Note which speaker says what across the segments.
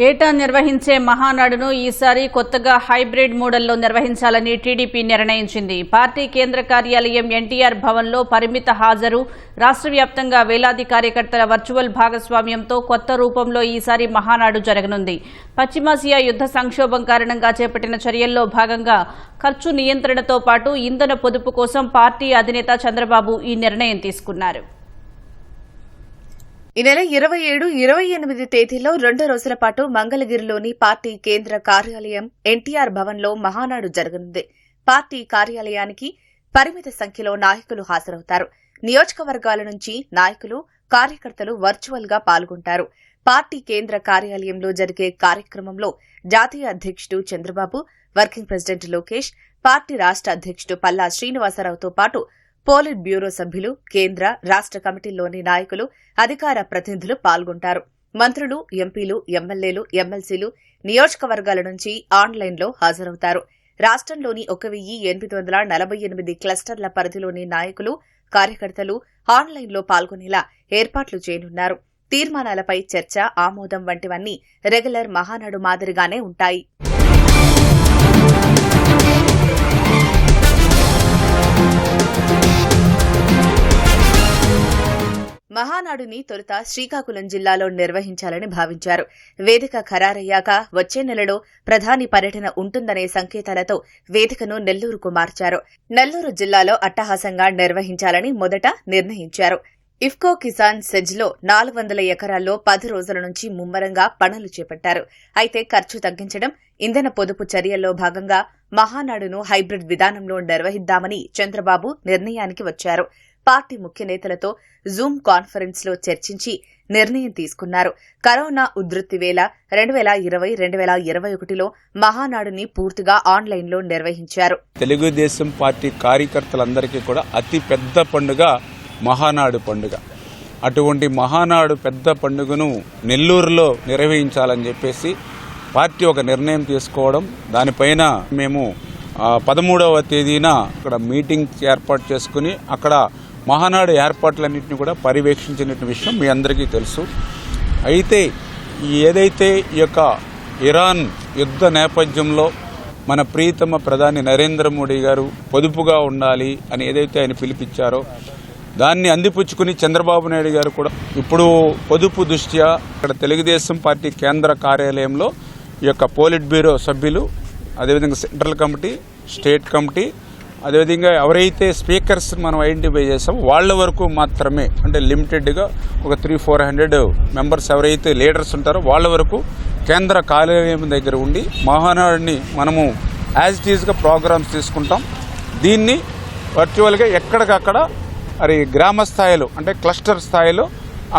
Speaker 1: ఏటా నిర్వహించే మహానాడును ఈసారి కొత్తగా హైబ్రిడ్ మోడల్లో నిర్వహించాలని టీడీపీ నిర్ణయించింది. పార్టీ కేంద్ర కార్యాలయం ఎన్టీఆర్ భవన్లో పరిమిత హాజరు, రాష్ట్ర వ్యాప్తంగా వేలాది కార్యకర్తల వర్చువల్ భాగస్వామ్యంతో కొత్త రూపంలో ఈసారి మహానాడు జరగనుంది. పశ్చిమాసియా యుద్ధ సంక్షోభం కారణంగా చేపట్టిన చర్యల్లో భాగంగా ఖర్చు నియంత్రణతో పాటు ఇంధన పొదుపు కోసం పార్టీ అధినేత చంద్రబాబు ఈ నిర్ణయం తీసుకున్నారు.
Speaker 2: ఈ నెల 27, 28 తేదీల్లో 2 రోజుల పాటు మంగళగిరిలోని పార్టీ కేంద్ర కార్యాలయం ఎన్టీఆర్ భవన్లో మహానాడు జరగనుంది. పార్టీ కార్యాలయానికి పరిమిత సంఖ్యలో నాయకులు హాజరవుతారు. నియోజకవర్గాల నుంచి నాయకులు, కార్యకర్తలు వర్చువల్ గా పాల్గొంటారు. పార్టీ కేంద్ర కార్యాలయంలో జరిగే కార్యక్రమంలో జాతీయ అధ్యక్షుడు Chandrababu, working president Lokesh, party రాష్ట్ర అధ్యక్షుడు పల్లా శ్రీనివాసరావుతో పాటు పోలిట్ బ్యూరో సభ్యులు, కేంద్ర, రాష్ట్ర కమిటీల్లోని నాయకులు, అధికార ప్రతినిధులు పాల్గొంటారు. మంత్రులు, ఎంపీలు, ఎమ్మెల్యేలు, ఎమ్మెల్సీలు నియోజకవర్గాల నుంచి ఆన్లైన్లో హాజరవుతారు. రాష్ట్రంలోని 1848 క్లస్టర్ల పరిధిలోని నాయకులు, కార్యకర్తలు ఆన్లైన్లో పాల్గొనేలా ఏర్పాట్లు చేయనున్నారు. తీర్మానాలపై చర్చ, ఆమోదం వంటివన్నీ రెగ్యులర్ మహానాడు మాదిరిగానే ఉంటాయి. మహానాడుని తొలుత శ్రీకాకుళం జిల్లాలో నిర్వహించాలని భావించారు. వేదిక ఖరారయ్యాక వచ్చే నెలలో ప్రధాని పర్యటన ఉంటుందనే సంకేతాలతో వేదికను నెల్లూరుకు మార్చారు. నెల్లూరు జిల్లాలో అట్టహాసంగా నిర్వహించాలని మొదట నిర్ణయించారు. ఇఫ్కో కిసాన్ సెజ్లో 400 ఎకరాల్లో 10 రోజుల నుంచి ముమ్మరంగా పనులు చేపట్టారు. అయితే ఖర్చు తగ్గించడం, ఇంధన పొదుపు చర్యల్లో భాగంగా మహానాడును హైబ్రిడ్ విధానంలో నిర్వహిద్దామని చంద్రబాబు నిర్ణయానికి వచ్చారు. పార్టీ ముఖ్య నేతలతో జూమ్ కాన్ఫరెన్స్ లో చర్చించి నిర్ణయం తీసుకున్నారు. కరోనా ఉధృతి వేళ 2020-2021లో మహానాడుని పూర్తిగా ఆన్లైన్లో నిర్వహించారు.
Speaker 3: తెలుగుదేశం పార్టీ కార్యకర్తలందరికీ కూడా అతి పెద్ద పండుగ మహానాడు పండుగ. అటువంటి మహానాడు పెద్ద పండుగను నెల్లూరులో నిర్వహించాలని చెప్పేసి పార్టీ ఒక నిర్ణయం తీసుకోవడం, దానిపైన మేము 13వ తేదీన అక్కడ మీటింగ్ ఏర్పాటు చేసుకుని అక్కడ మహానాడు ఏర్పాట్లన్నింటినీ కూడా పర్యవేక్షించిన విషయం మీ అందరికీ తెలుసు. అయితే ఏదైతే ఈ యొక్క ఇరాన్ యుద్ధ నేపథ్యంలో మన ప్రియతమ ప్రధాని నరేంద్ర మోడీ గారు పొదుపుగా ఉండాలి అని ఏదైతే ఆయన పిలిపించారో దాన్ని అందిపుచ్చుకుని చంద్రబాబు నాయుడు గారు కూడా ఇప్పుడు పొదుపు దృష్ట్యా ఇక్కడ తెలుగుదేశం పార్టీ కేంద్ర కార్యాలయంలో ఈ యొక్క పోలిట్ బ్యూరో సభ్యులు, అదేవిధంగా సెంట్రల్ కమిటీ, స్టేట్ కమిటీ, అదేవిధంగా ఎవరైతే స్పీకర్స్ మనం ఐడెంటిఫై చేసామో వాళ్ళ వరకు మాత్రమే, అంటే లిమిటెడ్గా ఒక 300-400 మెంబర్స్ ఎవరైతే లీడర్స్ ఉంటారో వాళ్ళ వరకు కేంద్ర కార్యాలయం దగ్గర ఉండి మహానాడుని మనము యాజ్ ఇట్ ఈజ్గా ప్రోగ్రామ్స్ తీసుకుంటాం. దీన్ని వర్చువల్గా ఎక్కడికక్కడ మరి గ్రామ స్థాయిలో అంటే క్లస్టర్ స్థాయిలో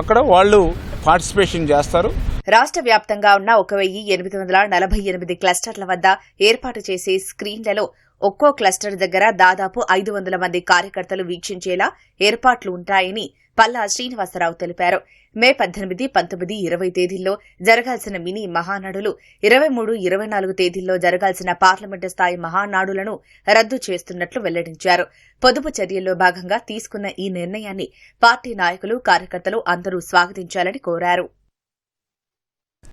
Speaker 3: అక్కడ వాళ్ళు పార్టిసిపేషన్ చేస్తారు.
Speaker 2: రాష్ట్ర వ్యాప్తంగా ఉన్న 1848 క్లస్టర్ల వద్ద ఏర్పాటు చేసే స్క్రీన్లలో ఒక్కో క్లస్టర్ దగ్గర దాదాపు 500 మంది కార్యకర్తలు వీక్షించేలా ఏర్పాట్లు ఉంటాయని పల్లా శ్రీనివాసరావు తెలిపారు. మే 18, 19, 20 తేదీల్లో జరగాల్సిన మినీ మహానాడులు, 23, 24 తేదీల్లో జరగాల్సిన పార్లమెంటు స్థాయి మహానాడులను రద్దు చేస్తున్నట్లు వెల్లడించారు. పొదుపు చర్యల్లో భాగంగా తీసుకున్న ఈ నిర్ణయాన్ని పార్టీ నాయకులు, కార్యకర్తలు అందరూ స్వాగతించాలని కోరారు.